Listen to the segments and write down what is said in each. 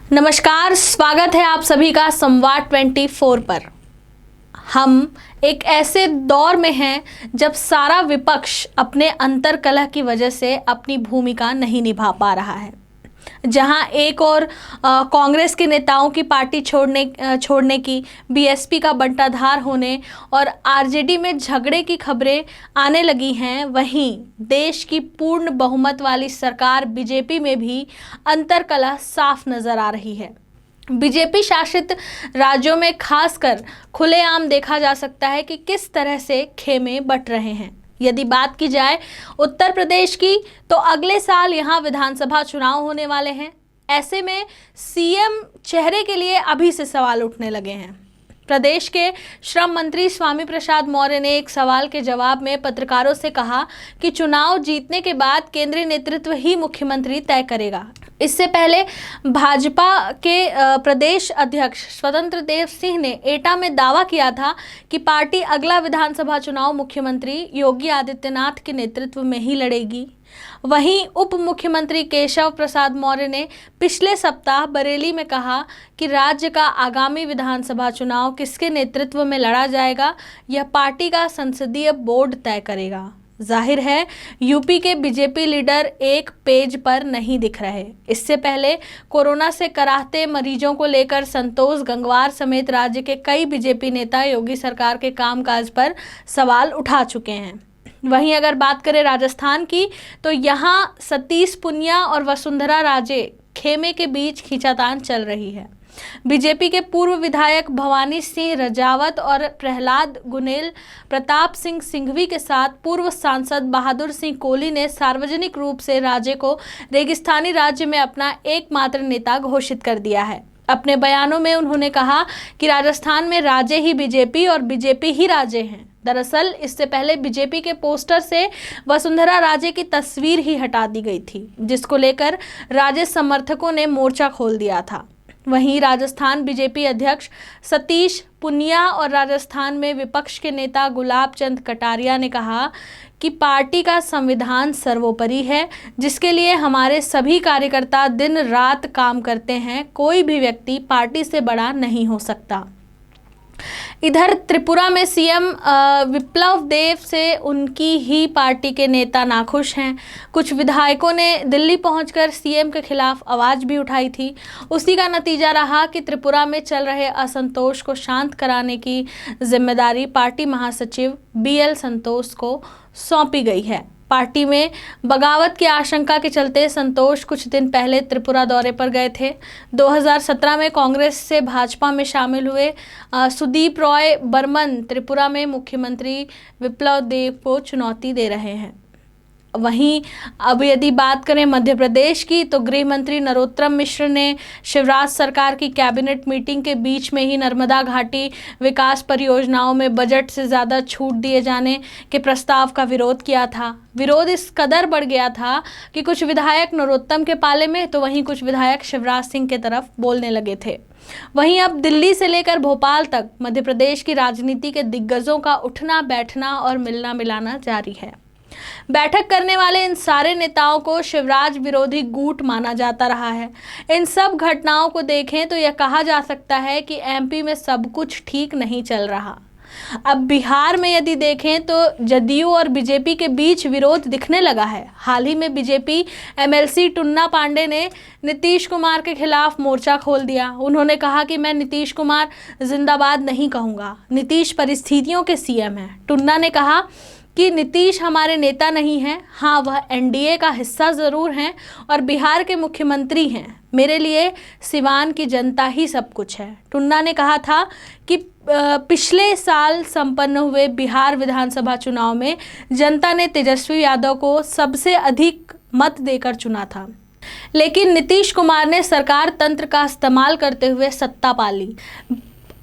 नमस्कार, स्वागत है आप सभी का संवाद 24 पर। हम एक ऐसे दौर में हैं जब सारा विपक्ष अपने अंतर्कलह की वजह से अपनी भूमिका नहीं निभा पा रहा है। जहां एक और कांग्रेस के नेताओं की पार्टी छोड़ने की, बीएसपी का बंटाधार होने और आरजेडी में झगड़े की खबरें आने लगी हैं, वहीं देश की पूर्ण बहुमत वाली सरकार बीजेपी में भी अंतर्कलह साफ नजर आ रही है। बीजेपी शासित राज्यों में खासकर खुलेआम देखा जा सकता है कि किस तरह से खेमे बंट रहे हैं। यदि बात की जाए उत्तर प्रदेश की, तो अगले साल यहाँ विधानसभा चुनाव होने वाले हैं। ऐसे में सीएम चेहरे के लिए अभी से सवाल उठने लगे हैं। प्रदेश के श्रम मंत्री स्वामी प्रसाद मौर्य ने एक सवाल के जवाब में पत्रकारों से कहा कि चुनाव जीतने के बाद केंद्रीय नेतृत्व ही मुख्यमंत्री तय करेगा। इससे पहले भाजपा के प्रदेश अध्यक्ष स्वतंत्र देव सिंह ने एटा में दावा किया था कि पार्टी अगला विधानसभा चुनाव मुख्यमंत्री योगी आदित्यनाथ के नेतृत्व में ही लड़ेगी। वहीं उप मुख्यमंत्री केशव प्रसाद मौर्य ने पिछले सप्ताह बरेली में कहा कि राज्य का आगामी विधानसभा चुनाव किसके नेतृत्व में लड़ा जाएगा, यह पार्टी का संसदीय बोर्ड तय करेगा। जाहिर है यूपी के बीजेपी लीडर एक पेज पर नहीं दिख रहे। इससे पहले कोरोना से कराहते मरीजों को लेकर संतोष गंगवार समेत राज्य के कई बीजेपी नेता योगी सरकार के कामकाज पर सवाल उठा चुके हैं। वहीं अगर बात करें राजस्थान की, तो यहाँ सतीश पुनिया और वसुंधरा राजे खेमे के बीच खींचातान चल रही है। बीजेपी के पूर्व विधायक भवानी सिंह रजावत और प्रहलाद गुनेल प्रताप सिंह सिंघवी के साथ पूर्व सांसद बहादुर सिंह कोहली ने सार्वजनिक रूप से राज्य को रेगिस्तानी राज्य में अपना एकमात्र नेता घोषित कर दिया है। अपने बयानों में उन्होंने कहा कि राजस्थान में राजे ही बीजेपी और बीजेपी ही राजे हैं। दरअसल इससे पहले बीजेपी के पोस्टर से वसुंधरा राजे की तस्वीर ही हटा दी गई थी, जिसको लेकर राजे समर्थकों ने मोर्चा खोल दिया था। वहीं राजस्थान बीजेपी अध्यक्ष सतीश पुनिया और राजस्थान में विपक्ष के नेता गुलाब चंद कटारिया ने कहा कि पार्टी का संविधान सर्वोपरि है, जिसके लिए हमारे सभी कार्यकर्ता दिन रात काम करते हैं। कोई भी व्यक्ति पार्टी से बड़ा नहीं हो सकता। इधर त्रिपुरा में सीएम विप्लव देव से उनकी ही पार्टी के नेता नाखुश हैं। कुछ विधायकों ने दिल्ली पहुंचकर सीएम के खिलाफ आवाज़ भी उठाई थी। उसी का नतीजा रहा कि त्रिपुरा में चल रहे असंतोष को शांत कराने की जिम्मेदारी पार्टी महासचिव बीएल संतोष को सौंपी गई है। पार्टी में बगावत की आशंका के चलते संतोष कुछ दिन पहले त्रिपुरा दौरे पर गए थे। 2017 में कांग्रेस से भाजपा में शामिल हुए सुदीप रॉय बर्मन त्रिपुरा में मुख्यमंत्री विप्लव देव को चुनौती दे रहे हैं। वहीं अब यदि बात करें मध्य प्रदेश की, तो गृह मंत्री नरोत्तम मिश्र ने शिवराज सरकार की कैबिनेट मीटिंग के बीच में ही नर्मदा घाटी विकास परियोजनाओं में बजट से ज़्यादा छूट दिए जाने के प्रस्ताव का विरोध किया था। विरोध इस कदर बढ़ गया था कि कुछ विधायक नरोत्तम के पाले में, तो वहीं कुछ विधायक शिवराज सिंह के तरफ बोलने लगे थे। वहीं अब दिल्ली से लेकर भोपाल तक मध्य प्रदेश की राजनीति के दिग्गजों का उठना बैठना और मिलना मिलाना जारी है। बैठक करने वाले इन सारे नेताओं को शिवराज विरोधी गुट माना जाता रहा है। इन सब घटनाओं को देखें तो यह कहा जा सकता है कि एमपी में सब कुछ ठीक नहीं चल रहा। अब बिहार में यदि देखें तो जदयू और बीजेपी के बीच विरोध दिखने लगा है। हाल ही में बीजेपी एमएलसी टुन्ना पांडे ने नीतीश कुमार के खिलाफ मोर्चा खोल दिया। उन्होंने कहा कि मैं नीतीश कुमार जिंदाबाद नहीं कहूँगा, नीतीश परिस्थितियों के सीएम हैं। टुन्ना ने कहा कि नीतीश हमारे नेता नहीं हैं, हाँ वह एनडीए का हिस्सा ज़रूर हैं और बिहार के मुख्यमंत्री हैं। मेरे लिए सिवान की जनता ही सब कुछ है। टुन्ना ने कहा था कि पिछले साल संपन्न हुए बिहार विधानसभा चुनाव में जनता ने तेजस्वी यादव को सबसे अधिक मत देकर चुना था, लेकिन नीतीश कुमार ने सरकार तंत्र का इस्तेमाल करते हुए सत्ता पा ली।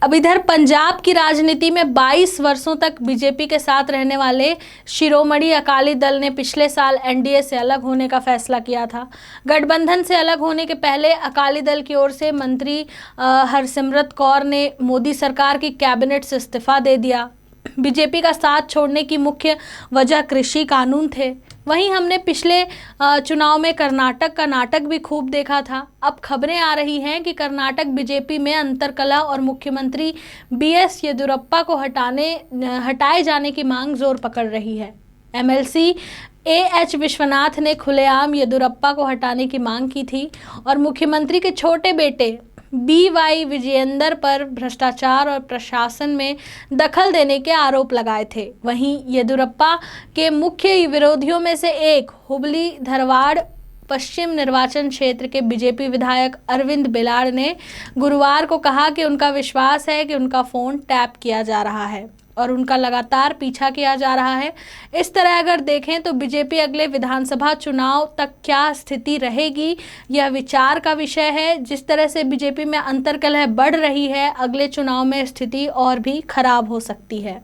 अब इधर पंजाब की राजनीति में 22 वर्षों तक बीजेपी के साथ रहने वाले शिरोमणि अकाली दल ने पिछले साल एनडीए से अलग होने का फैसला किया था। गठबंधन से अलग होने के पहले अकाली दल की ओर से मंत्री हरसिमरत कौर ने मोदी सरकार की कैबिनेट से इस्तीफा दे दिया। बीजेपी का साथ छोड़ने की मुख्य वजह कृषि कानून थे। वहीं हमने पिछले चुनाव में कर्नाटक का नाटक भी खूब देखा था। अब खबरें आ रही हैं कि कर्नाटक बीजेपी में अंतर्कलह और मुख्यमंत्री बीएस येदियुरप्पा को हटाए जाने की मांग जोर पकड़ रही है। एमएलसी एएच विश्वनाथ ने खुलेआम येदियुरप्पा को हटाने की मांग की थी और मुख्यमंत्री के छोटे बेटे बीवाई विजयेंदर पर भ्रष्टाचार और प्रशासन में दखल देने के आरोप लगाए थे। वहीं येदियुरप्पा के मुख्य विरोधियों में से एक हुबली धारवाड़ पश्चिम निर्वाचन क्षेत्र के बीजेपी विधायक अरविंद बेलाड़ ने गुरुवार को कहा कि उनका विश्वास है कि उनका फोन टैप किया जा रहा है और उनका लगातार पीछा किया जा रहा है। इस तरह अगर देखें तो बीजेपी अगले विधानसभा चुनाव तक क्या स्थिति रहेगी, यह विचार का विषय है। जिस तरह से बीजेपी में अंतर्कलह बढ़ रही है, अगले चुनाव में स्थिति और भी खराब हो सकती है।